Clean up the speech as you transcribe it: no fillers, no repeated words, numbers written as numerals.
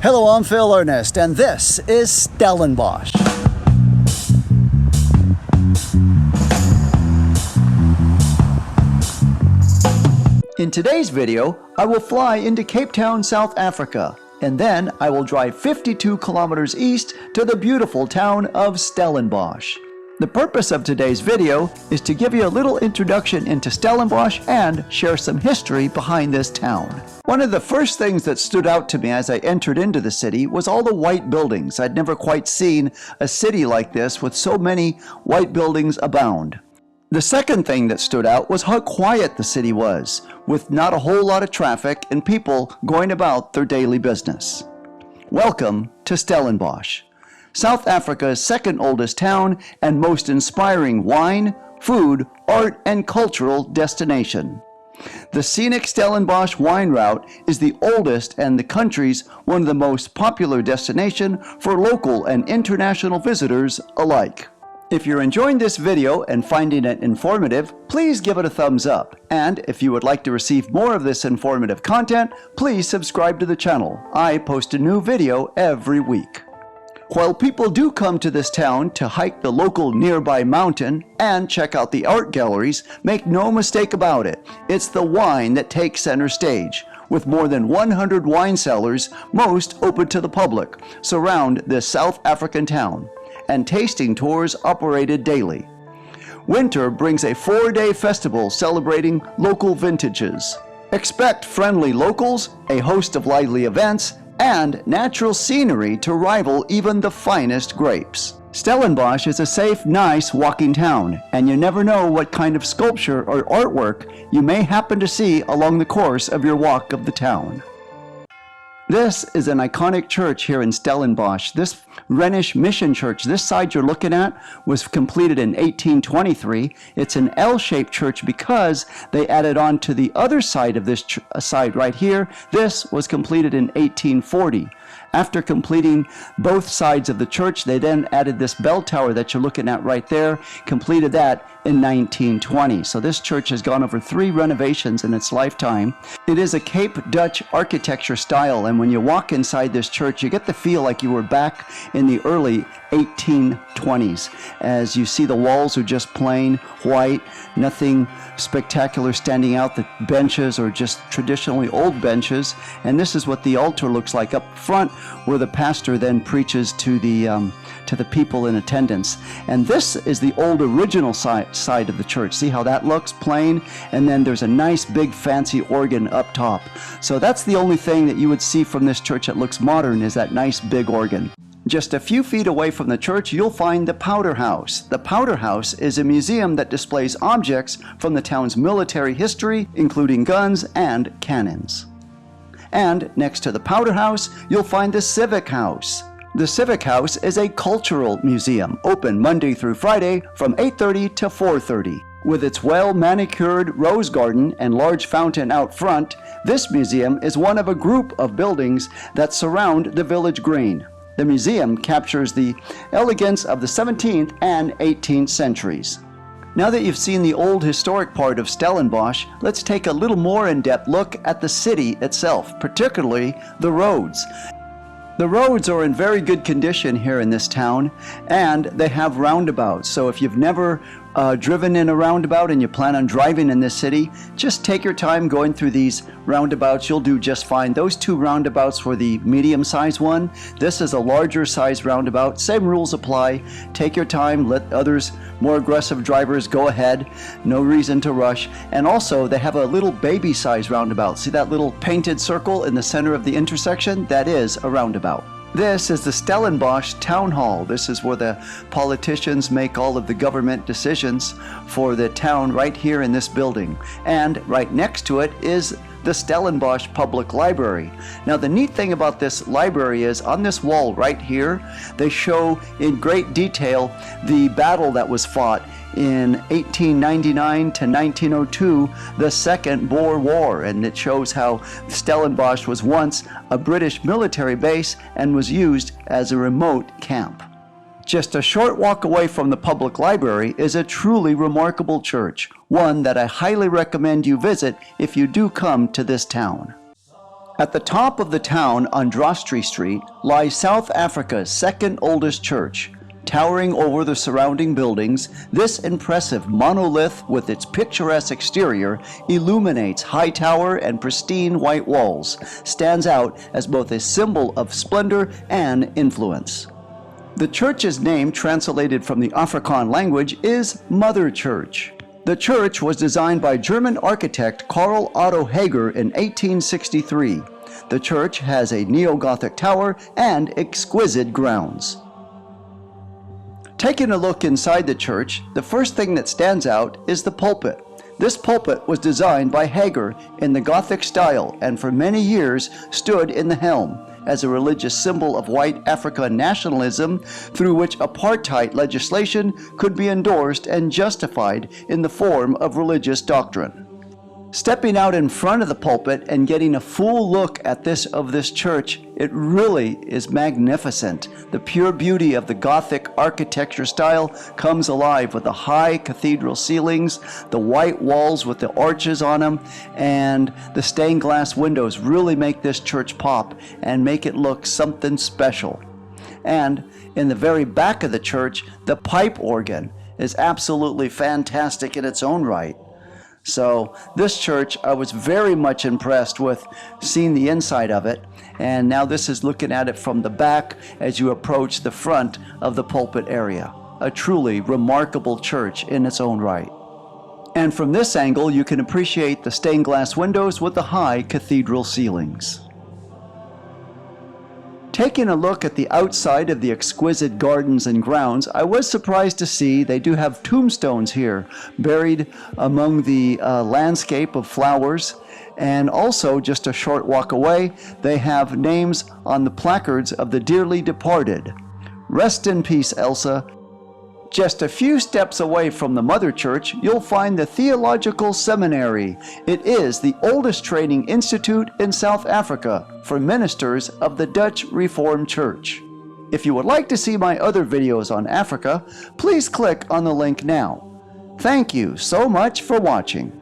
Hello, I'm Phil Ernest, and this is Stellenbosch. In today's video, I will fly into Cape Town, South Africa, and then I will drive 52 kilometers east to the beautiful town of Stellenbosch. The purpose of today's video is to give you a little introduction into Stellenbosch and share some history behind this town. One of the first things that stood out to me as I entered into the city was all the white buildings. I'd never quite seen a city like this with so many white buildings abound. The second thing that stood out was how quiet the city was, with not a whole lot of traffic and people going about their daily business. Welcome to Stellenbosch, South Africa's second oldest town and most inspiring wine, food, art, and cultural destination. The scenic Stellenbosch wine route is the oldest and the country's one of the most popular destination for local and international visitors alike. If you're enjoying this video and finding it informative, please give it a thumbs up. And if you would like to receive more of this informative content, please subscribe to the channel. I post a new video every week. While people do come to this town to hike the local nearby mountain and check out the art galleries, make no mistake about it, it's the wine that takes center stage, with more than 100 wine cellars, most open to the public, surround this South African town, and tasting tours operated daily. Winter brings a 4-day festival celebrating local vintages. Expect friendly locals, a host of lively events, and natural scenery to rival even the finest grapes. Stellenbosch is a safe, nice walking town, and you never know what kind of sculpture or artwork you may happen to see along the course of your walk of the town. This is an iconic church here in Stellenbosch. This Rhenish Mission Church, this side you're looking at, was completed in 1823. It's an L-shaped church because they added on to the other side of this side right here. This was completed in 1840. After completing both sides of the church, they then added this bell tower that you're looking at right there, completed that in 1920. So this church has gone over 3 renovations in its lifetime. It is a Cape Dutch architecture style, and when you walk inside this church, you get the feel like you were back in the early 1820s. As you see, the walls are just plain white, nothing spectacular standing out. The benches are just traditionally old benches, and this is what the altar looks like up front, where the pastor then preaches to the people in attendance. And this is the old original side of the church. See how that looks plain? And then there's a nice big fancy organ up top. So that's the only thing that you would see from this church that looks modern, is that nice big organ. Just a few feet away from the church, you'll find the Powder House. The Powder House is a museum that displays objects from the town's military history, including guns and cannons. And next to the Powder House, you'll find the Civic House. The Civic House is a cultural museum, open Monday through Friday from 8:30 to 4:30. With its well-manicured rose garden and large fountain out front, this museum is one of a group of buildings that surround the village green. The museum captures the elegance of the 17th and 18th centuries. Now that you've seen the old historic part of Stellenbosch, let's take a little more in-depth look at the city itself, particularly the roads. The roads are in very good condition here in this town, and they have roundabouts. So if you've never driven in a roundabout and you plan on driving in this city, just take your time going through these roundabouts. You'll do just fine. Those 2 roundabouts were the medium-sized one. This is a larger size roundabout. Same rules apply. Take your time. Let others, more aggressive drivers, go ahead. No reason to rush. And also, they have a little baby-sized roundabout. See that little painted circle in the center of the intersection? That is a roundabout. This is the Stellenbosch Town Hall. This is where the politicians make all of the government decisions for the town, right here in this building. And right next to it is the Stellenbosch Public Library. Now the neat thing about this library is on this wall right here, they show in great detail the battle that was fought in 1899 to 1902, the Second Boer War, and it shows how Stellenbosch was once a British military base and was used as a remote camp. Just a short walk away from the public library is a truly remarkable church, one that I highly recommend you visit if you do come to this town. At the top of the town on Drostry Street lies South Africa's second oldest church. Towering over the surrounding buildings, this impressive monolith with its picturesque exterior illuminates high tower and pristine white walls, stands out as both a symbol of splendor and influence. The church's name, translated from the Afrikaans language, is Mother Church. The church was designed by German architect Karl Otto Hager in 1863. The church has a neo-Gothic tower and exquisite grounds. Taking a look inside the church, the first thing that stands out is the pulpit. This pulpit was designed by Hager in the Gothic style and for many years stood in the helm as a religious symbol of white African nationalism through which apartheid legislation could be endorsed and justified in the form of religious doctrine. Stepping out in front of the pulpit and getting a full look at this church, it really is magnificent. The pure beauty of the Gothic architecture style comes alive with the high cathedral ceilings, the white walls with the arches on them, and the stained glass windows really make this church pop and make it look something special. And in the very back of the church, the pipe organ is absolutely fantastic in its own right. So this church, I was very much impressed with seeing the inside of it, and now this is looking at it from the back as you approach the front of the pulpit area. A truly remarkable church in its own right. And from this angle you can appreciate the stained glass windows with the high cathedral ceilings. Taking a look at the outside of the exquisite gardens and grounds, I was surprised to see they do have tombstones here, buried among the landscape of flowers. And also, just a short walk away, they have names on the placards of the dearly departed. Rest in peace, Elsa. Just a few steps away from the Mother Church, you'll find the Theological Seminary. It is the oldest training institute in South Africa for ministers of the Dutch Reformed Church. If you would like to see my other videos on Africa, please click on the link now. Thank you so much for watching.